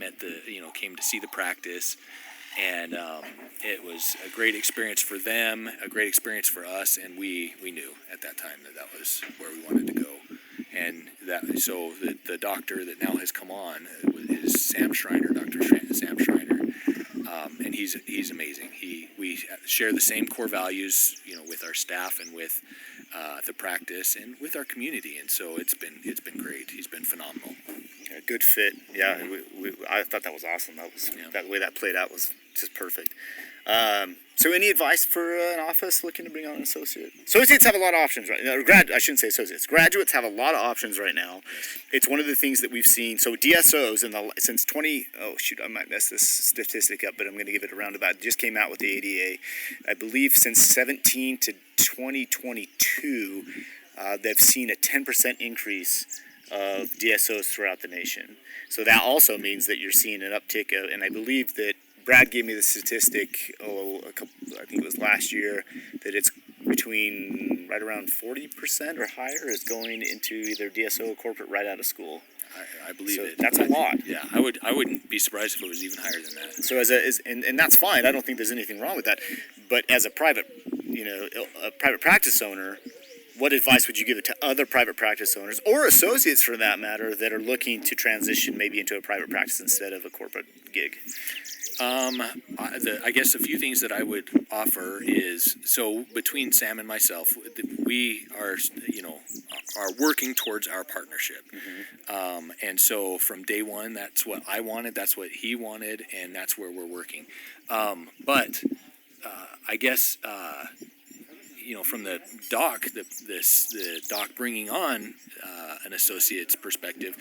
came to see the practice, and it was a great experience for them, a great experience for us, and we knew at that time that was where we wanted to go. And so the doctor that now has come on is Sam Schreiner, Dr. Sam Schreiner, and he's amazing. We share the same core values, with our staff and with the practice and with our community, and so it's been great. He's been phenomenal. A good fit. Yeah, I thought that was awesome. That way that played out was just perfect. So any advice for an office looking to bring on an associate? Associates have a lot of options right now. I shouldn't say associates. Graduates have a lot of options right now. It's one of the things that we've seen. So DSOs since I might mess this statistic up, but I'm going to give it a roundabout. It just came out with the ADA. I believe since 17 to 2022, they've seen a 10% increase of DSOs throughout the nation. So that also means that you're seeing an uptick and I believe that Brad gave me the statistic, I think it was last year, that it's between right around 40% or higher is going into either DSO or corporate right out of school. I believe it. That's a lot. Yeah, I wouldn't be surprised if it was even higher than that. So and that's fine. I don't think there's anything wrong with that. But as a private practice owner, what advice would you give it to other private practice owners or associates for that matter that are looking to transition maybe into a private practice instead of a corporate gig? I guess a few things that I would offer is, so between Sam and myself, we are working towards our partnership. And so from day one, that's what I wanted, that's what he wanted, and that's where we're working. But I guess, from the doc, the doc bringing on an associate's perspective,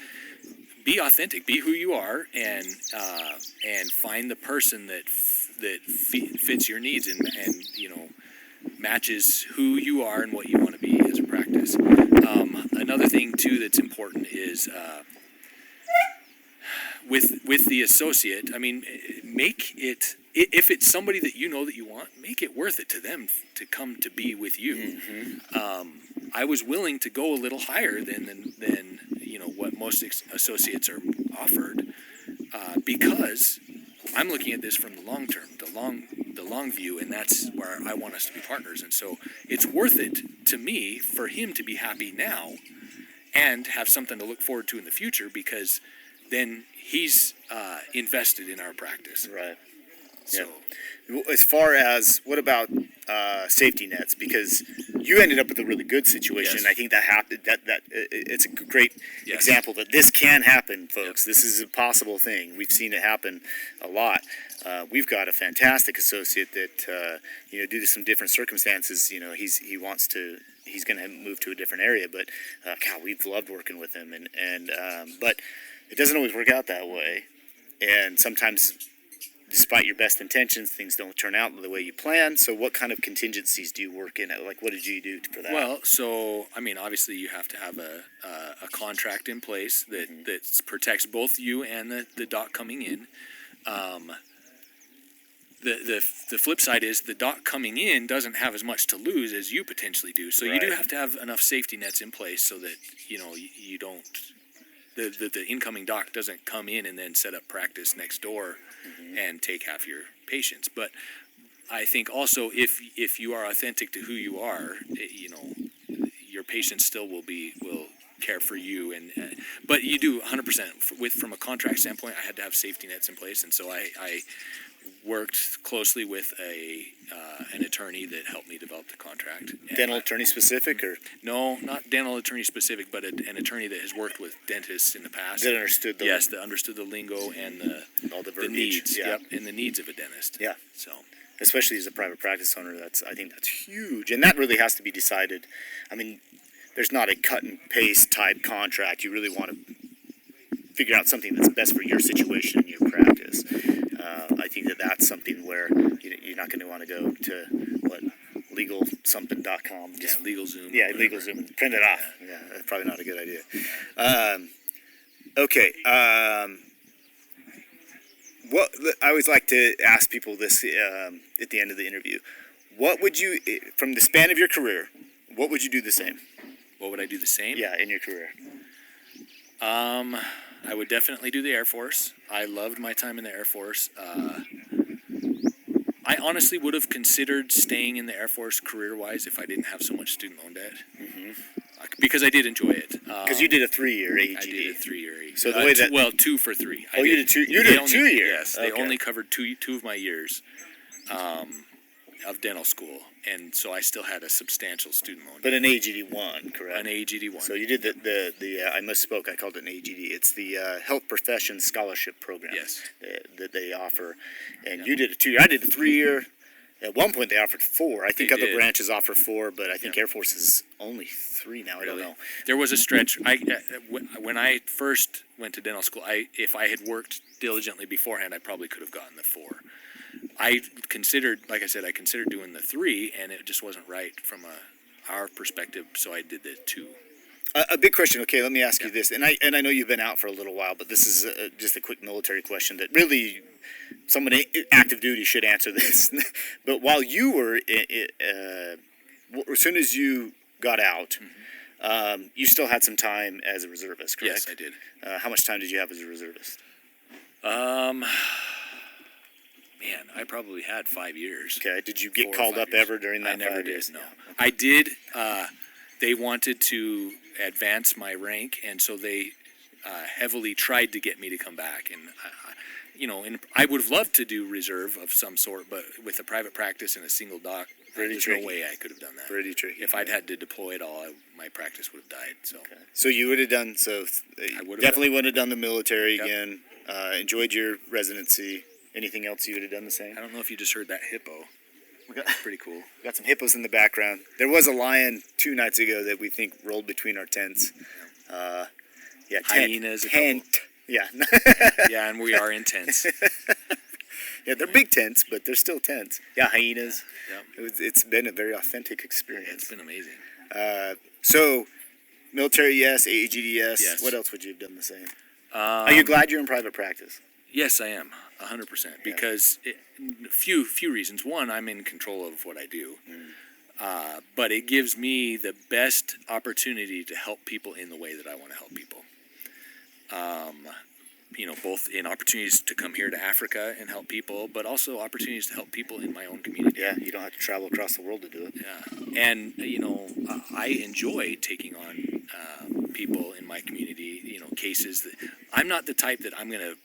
be authentic, be who you are, and find the person that fits your needs and matches who you are and what you want to be as a practice. Another thing too that's important is with the associate. I mean, make it if it's somebody that you know that you want, make it worth it to them to come to be with you. I was willing to go a little higher than what most associates are offered, because I'm looking at this from the long term, the long view, and that's where I want us to be partners. And so it's worth it to me for him to be happy now and have something to look forward to in the future, because then he's invested in our practice. Right. So, Yeah. As far as what about safety nets? Because you ended up with a really good situation. Yes. I think that happened. That it's a great Yes. example that this can happen, folks. This is a possible thing. We've seen it happen a lot. We've got a fantastic associate that due to some different circumstances, he's going to move to a different area. But God, we've loved working with him, but it doesn't always work out that way, and sometimes, despite your best intentions, things don't turn out the way you plan. So what kind of contingencies do you work in? Like, what did you do for that? well, so I mean, obviously, you have to have a contract in place that protects both you and the doc coming in. The flip side is the doc coming in doesn't have as much to lose as you potentially do. So you do Right. have to have enough safety nets in place so that you don't. The incoming doc doesn't come in and then set up practice next door and take half your patients. But I think also if you are authentic to who you are, your patients still will care for you. But you do 100% from a contract standpoint. I had to have safety nets in place, and so I worked closely with an attorney that helped me develop the contract. Dental attorney specific, or No, not dental attorney specific, but an attorney that has worked with dentists in the past. that understood That understood the lingo and all the the verbiage? needs, Yeah. and the needs of a dentist. Yeah. So, Especially as a private practice owner, I think that's huge, and that really has to be decided. I mean, there's not a cut and paste type contract. You really want to figure out something that's best for your situation and your practice. I think that's something where you're not going to want to go to legalsomething.com. yeah, LegalZoom. Yeah, whatever. LegalZoom. Print it off. Yeah, that's probably not a good idea. Okay. What I always like to ask people this at the end of the interview. What would you, from the span of your career, what would you do the same? What would I do the same? Yeah, in your career. I would definitely do the Air Force. I loved my time in the Air Force. I honestly would have considered staying in the Air Force career-wise if I didn't have so much student loan debt. Because I did enjoy it. Because you did a 3-year AGD. I did a 3-year. So the way that 2 for 3. Oh, you did 2. You did a 2-year. Yes, they Okay. only covered two of my years of dental school, and so I still had a substantial student loan. But an AGD 1, correct? An AGD 1. So you did the I misspoke. I called it an AGD. It's the Health Professions Scholarship Program. Yes. That they offer, and you did a 2-year. I did a 3-year. At one point, they offered 4. I think They other did. branches offer 4, but I think Air Force is only 3 now. I don't know. There was a stretch. When I first went to dental school, if I had worked diligently beforehand, I probably could have gotten the 4. I considered doing the 3, and it just wasn't right from our perspective, so I did the 2. A big question. Okay, let me ask you this, and I know you've been out for a little while, but this is just a quick military question that really someone active duty should answer this. But while you were, as soon as you got out, you still had some time as a reservist, correct? Yes, I did. How much time did you have as a reservist? Man, I probably had 5 years. Okay. Did you 4 get or called 5 up years. ever during that I never 5 did, years? no. Yeah. I did. They wanted to advance my rank, and so they heavily tried to get me to come back. And I would have loved to do reserve of some sort, but with a private practice and a single doc, there's tricky. no way I could have done that. Pretty tricky. If I'd had to deploy it all, my practice would have died. So So you would have done definitely would have done the military Yep. again. Enjoyed your residency. Anything else you would have done the same? I don't know if you just heard that hippo. That's Pretty cool. Got some hippos in the background. There was a lion 2 nights ago that we think rolled between our tents. Yeah, Hyenas, a tent. Yeah, Yeah, and we are intense. yeah, they're big tents, but they're still tents. Yeah, hyenas. Yep. It's been a very authentic experience. It's been amazing. So, military, yes. AEGD, yes. Yes. What else would you have done the same? Are you glad you're in private practice? Yes, I am 100% because few reasons. One, I'm in control of what I do, but it gives me the best opportunity to help people in the way that I want to help people. Both in opportunities to come here to Africa and help people, but also opportunities to help people in my own community. Yeah, you don't have to travel across the world to do it. Yeah, and I enjoy taking on people in my community. Cases that I'm not the type that I'm going to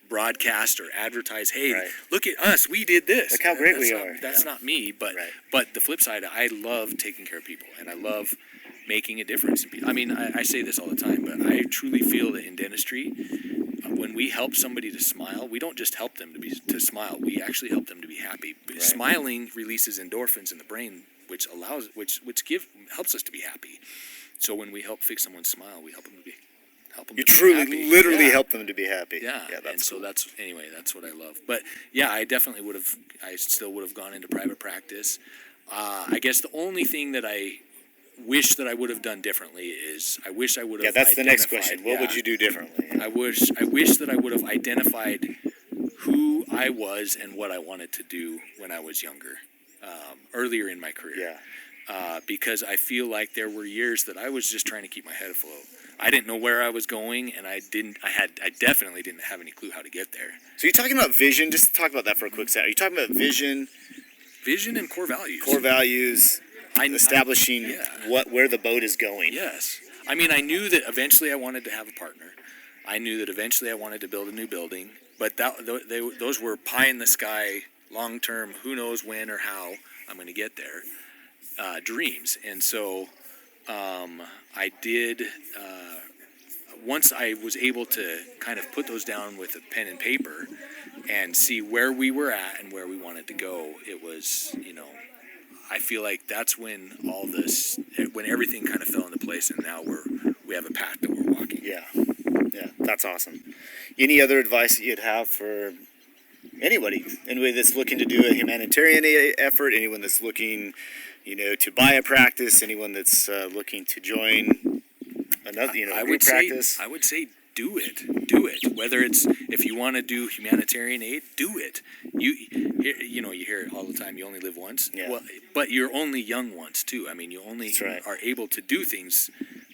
broadcast or advertise. Hey, Right. look at us, we did this. Look how great That's we not- are. That's Yeah. not me, but Right. but the flip side, I love taking care of people, and I love making a difference in people. I mean, I say this all the time, but I truly feel that in dentistry, when we help somebody to smile, we don't just help them to smile. We actually help them to be happy. Smiling releases endorphins in the brain, which helps us to be happy. So when we help fix someone's smile, we help them to be You truly, happy. literally Yeah. help them to be happy. Yeah, that's and so cool. that's what I love. But yeah, I still would have gone into private practice. I guess the only thing that I wish that I would have done differently is I wish I would have. Yeah, that's the next identified- question. What would yeah. you do differently? I wish that I would have identified who I was and what I wanted to do when I was younger, earlier in my career. Yeah. Because I feel like there were years that I was just trying to keep my head afloat. I didn't know where I was going, and I definitely didn't have any clue how to get there. So you're talking about vision. Just talk about that for a quick second. Are you talking about vision, Vision and core values. core values, establishing where the boat is going? Yes. I mean, I knew that eventually I wanted to have a partner. I knew that eventually I wanted to build a new building, but those were pie in the sky, long term, who knows when or how I'm going to get there, dreams. And so I did, once I was able to kind of put those down with a pen and paper and see where we were at and where we wanted to go, it was, I feel like that's when when everything kind of fell into place, and now we have a path that we're walking. Yeah, that's awesome. Any other advice that you'd have for anybody that's looking to do a humanitarian effort, anyone that's looking, to buy a practice, anyone that's looking to join another, practice? I would say do it. Whether it's, if you want to do humanitarian aid, do it. You hear it all the time. You only live once. Yeah. Well, but you're only young once too. I mean, you only That's right. are able to do things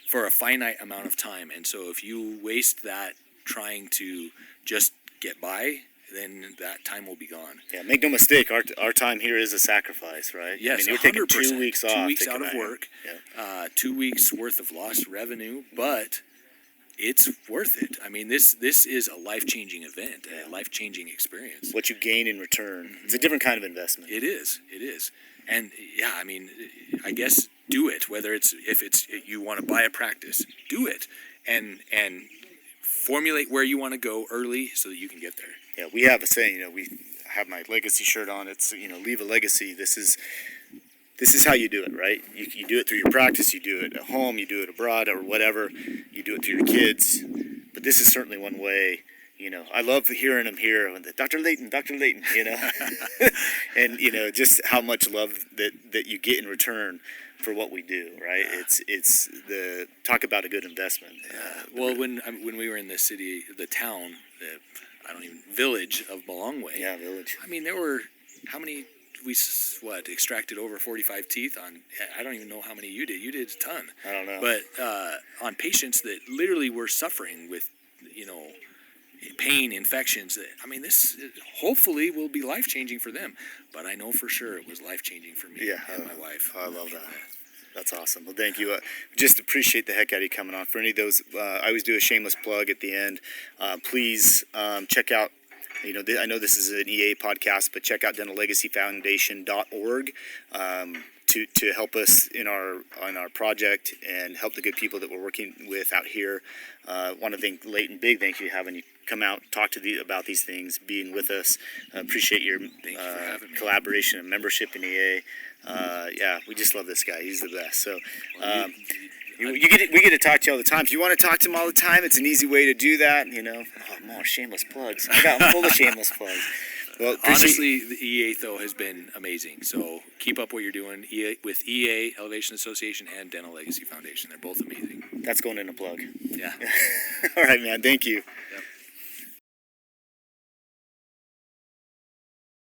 for a finite amount of time. And so if you waste that trying to just get by, then that time will be gone. Yeah, make no mistake, our time here is a sacrifice, right? Yes, I mean, you're taking 100%. 2 weeks off. 2 weeks to out come of out here. work, Yeah. 2 weeks worth of lost revenue, but it's worth it. I mean, this is a life-changing event, a life-changing experience. What you gain in return. It's a different kind of investment. It is. And yeah, I mean, I guess do it, whether if you want to buy a practice, do it. And formulate where you want to go early so that you can get there. Yeah, we have a saying, we have my legacy shirt on. It's, leave a legacy. This is how you do it, right? You do it through your practice, you do it at home, you do it abroad or whatever, you do it through your kids. But this is certainly one way, I love hearing them here, Dr. Laighton, and, just how much love that you get in return for what we do, right? It's the talk about a good investment. Well, when we were in the city, the town, village of Malongwe. Yeah, village. I mean, there were, how many, extracted over 45 teeth on, I don't even know how many you did. You did a ton. I don't know. But on patients that literally were suffering with, pain, infections. This hopefully will be life-changing for them. But I know for sure it was life-changing for me and my wife. I love that. That's awesome. Well, thank you. Just appreciate the heck out of you coming on. For any of those, I always do a shameless plug at the end. Please check out, I know this is an EA podcast, but check out dentallegacyfoundation.org to help us in on our project and help the good people that we're working with out here. Want to thank Laighton. Big thank you having you come out, talk about these things, being with us. Appreciate your Thank you for having me. collaboration and membership in EA. We just love this guy. He's the best. So we get to talk to you all the time. If you want to talk to him all the time, it's an easy way to do that. More shameless plugs. I'm full of shameless plugs. Well, honestly, the EA though has been amazing. So keep up what you're doing with EA, Elevation Association, and Dental Legacy Foundation. They're both amazing. That's going in a plug. Yeah. All right, man. Thank you.